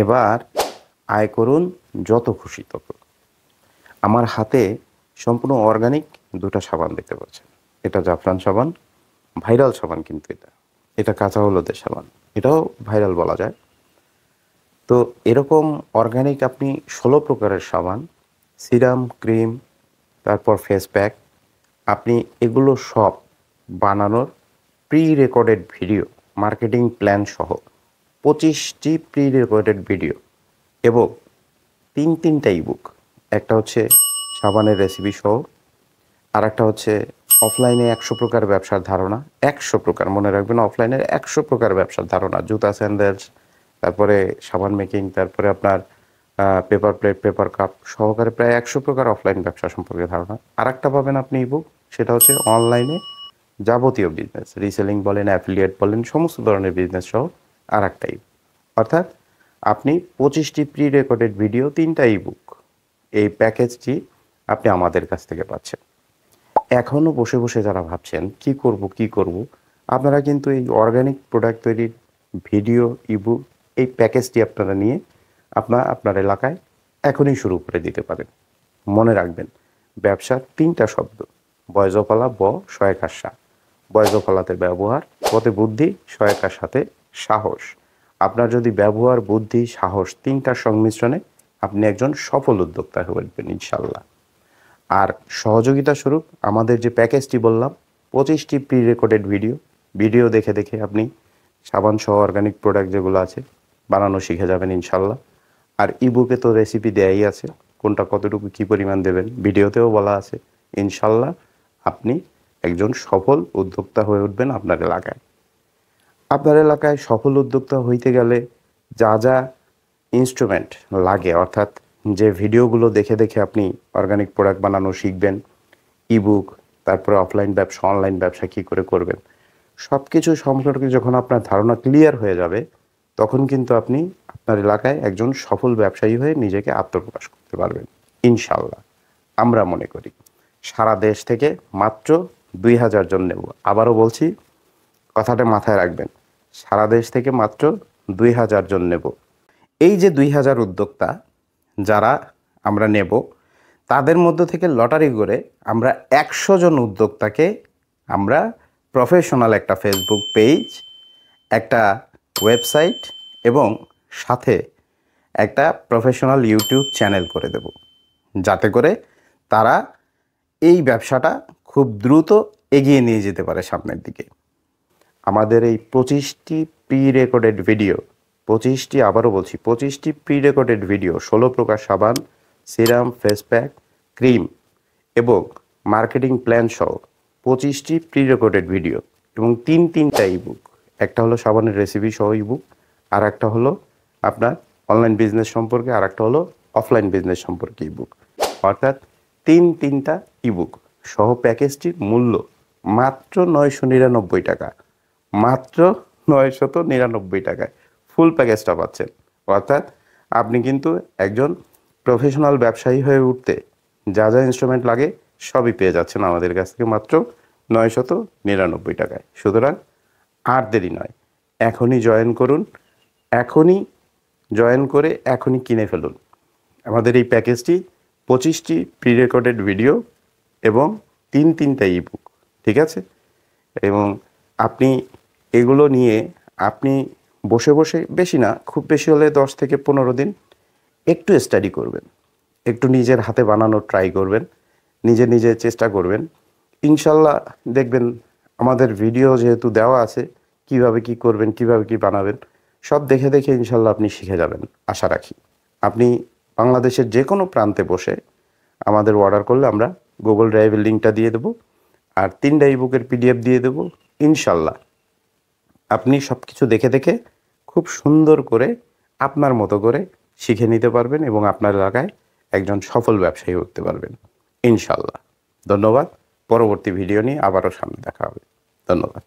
এবার আয় করুন যত খুশি তত। আমার হাতে সম্পূর্ণ অর্গানিক দুটো সাবান দেখতে পাচ্ছেন। এটা জাফরান সাবান, ভাইরাল সাবান, কিন্তু এটা কাঁচা হলুদের সাবান, এটাও ভাইরাল বলা যায়। তো এরকম অর্গানিক আপনি 16 প্রকারের সাবান, সিরাম, ক্রিম, তারপর ফেস প্যাক, আপনি এগুলো সব বানানোর pre recorded video, marketing plan সহ 25টি প্রি রেকর্ডেড ভিডিও এবং তিনটা ইবুক। একটা হচ্ছে সাবানের রেসিপি সহ, আর একটা হচ্ছে অফলাইনে 100 প্রকার ব্যবসার ধারণা। 100 প্রকার, মনে রাখবেন, অফলাইনের 100 প্রকার ব্যবসার ধারণা, জুতা, স্যান্ডেলস, তারপরে সাবান মেকিং, তারপরে আপনার পেপার প্লেট, পেপার কাপ সহকারে প্রায় 100 প্রকার অফলাইন ব্যবসা সম্পর্কে ধারণা। আর একটা পাবেন আপনি ইবুক, সেটা হচ্ছে অনলাইনে যাবতীয় বিজনেস, রিসেলিং বলেন, অ্যাফিলিয়েট বলেন, সমস্ত ধরনের বিজনেস সহ আর একটা ইবুক। অর্থাৎ আপনি 25টি প্রি রেকর্ডেড ভিডিও, 3টা ইবুক, এই প্যাকেজটি আপনি আমাদের কাছ থেকে পাচ্ছেন। এখনও বসে বসে যারা ভাবছেন কি করব, আপনারা কিন্তু এই অর্গানিক প্রোডাক্ট তৈরির ভিডিও, ইবুক, এই প্যাকেজটি আপনারা নিয়ে আপনার এলাকায় এখনই শুরু করে দিতে পারেন। মনে রাখবেন, ব্যবসার 3টা শব্দ, বয়জফলা, সহায়কার সা। বয়জফলাতে ব্যবহার, পথে বুদ্ধি, সহায়কার সাথে সাহস। আপনার যদি ব্যবহার, বুদ্ধি, সাহস 3টার সংমিশ্রণে আপনি একজন সফল উদ্যোক্তা হয়ে উঠবেন ইনশাল্লাহ। আর সহযোগিতা স্বরূপ আমাদের যে প্যাকেজটি বললাম, 25টি প্রি রেকর্ডেড ভিডিও দেখে দেখে আপনি সাবান সহ অর্গানিক প্রোডাক্ট যেগুলো আছে বানানো শিখে যাবেন ইনশাল্লাহ। আর ইবুকে তো রেসিপি দেয়াই আছে, কোনটা কতটুকু কী পরিমাণ দেবেন ভিডিওতেও বলা আছে। ইনশাল্লাহ আপনি একজন সফল উদ্যোক্তা হয়ে উঠবেন আপনার এলাকায়। আপনার এলাকায় সফল উদ্যোক্তা হইতে গেলে যা যা ইনস্ট্রুমেন্ট লাগে, অর্থাৎ যে ভিডিওগুলো দেখে দেখে আপনি অর্গানিক প্রোডাক্ট বানানো শিখবেন, ইবুক, তারপরে অফলাইন ব্যবসা, অনলাইন ব্যবসা কী করে করবেন, সব কিছু সম্পর্কে যখন আপনার ধারণা ক্লিয়ার হয়ে যাবে, তখন কিন্তু আপনি আপনার এলাকায় একজন সফল ব্যবসায়ী হয়ে নিজেকে আত্মপ্রকাশ করতে পারবেন ইনশাল্লাহ। আমরা মনে করি সারা দেশ থেকে মাত্র 2000 জন নেব। আবারও বলছি, কথাটা মাথায় রাখবেন, সারা দেশ থেকে মাত্র 2000 জন নেব। এই যে 2000 উদ্যোক্তা যারা আমরা নেব, তাদের মধ্য থেকে লটারি করে আমরা 100 জন উদ্যোক্তাকে আমরা প্রফেশনাল একটা ফেসবুক পেজ, একটা ওয়েবসাইট এবং সাথে একটা প্রফেশনাল ইউটিউব চ্যানেল করে দেব, যাতে করে তারা এই ব্যবসাটা খুব দ্রুত এগিয়ে নিয়ে যেতে পারে সামনের দিকে। আমাদের এই 25টি প্রি রেকর্ডেড ভিডিও, 25টি, আবারও বলছি, 25টি প্রি রেকর্ডেড ভিডিও, 16 প্রকার সাবান, সিরাম, ফেস প্যাক, ক্রিম এবং মার্কেটিং প্ল্যান সহ 25টি প্রি রেকর্ডেড ভিডিও এবং তিনটা ইবুক। একটা হলো সাবানের রেসিপি সহ ইবুক, আর একটা হলো আপনার অনলাইন বিজনেস সম্পর্কে, আর একটা হলো অফলাইন বিজনেস সম্পর্কে ইবুক। অর্থাৎ তিনটা ইবুক সহ প্যাকেজটির মূল্য মাত্র 999 টাকা। মাত্র 999 টাকায় ফুল প্যাকেজটা পাচ্ছেন। অর্থাৎ আপনি কিন্তু একজন প্রফেশনাল ব্যবসায়ী হয়ে উঠতে যা যা ইনস্ট্রুমেন্ট লাগে সবই পেয়ে যাচ্ছেন আমাদের কাছ থেকে মাত্র 999 টাকায়। সুতরাং আর দেরি নয়, এখনই জয়েন করুন, এখনই জয়েন করে এখনই কিনে ফেলুন আমাদের এই প্যাকেজটি। 25টি প্রি রেকর্ডেড ভিডিও এবং তিনটা ইবুক, ঠিক আছে? এবং আপনি এগুলো নিয়ে আপনি বসে বসে, বেশি না, খুব বেশি হলে 10 থেকে 15 দিন একটু স্টাডি করবেন, একটু নিজের হাতে বানানোর ট্রাই করবেন, নিজে চেষ্টা করবেন। ইনশাল্লাহ দেখবেন আমাদের ভিডিও যেহেতু দেওয়া আছে, কিভাবে কি করবেন, কিভাবে কি বানাবেন, সব দেখে দেখে ইনশাল্লাহ আপনি শিখে যাবেন আশা রাখি। আপনি বাংলাদেশের যে কোনো প্রান্তে বসে আমাদের অর্ডার করলে আমরা গুগল ড্রাইভের লিঙ্কটা দিয়ে দেবো, আর 3টা ইবুকের পিডিএফ দিয়ে দেবো। ইনশাল্লাহ আপনি সব কিছু দেখে দেখে খুব সুন্দর করে আপনার মতো করে শিখে নিতে পারবেন এবং আপনার এলাকায় একজন সফল ব্যবসায়ী হতে পারবেন ইনশাল্লাহ। ধন্যবাদ। পরবর্তী ভিডিও নিয়ে আবারও সামনে দেখা হবে। ধন্যবাদ।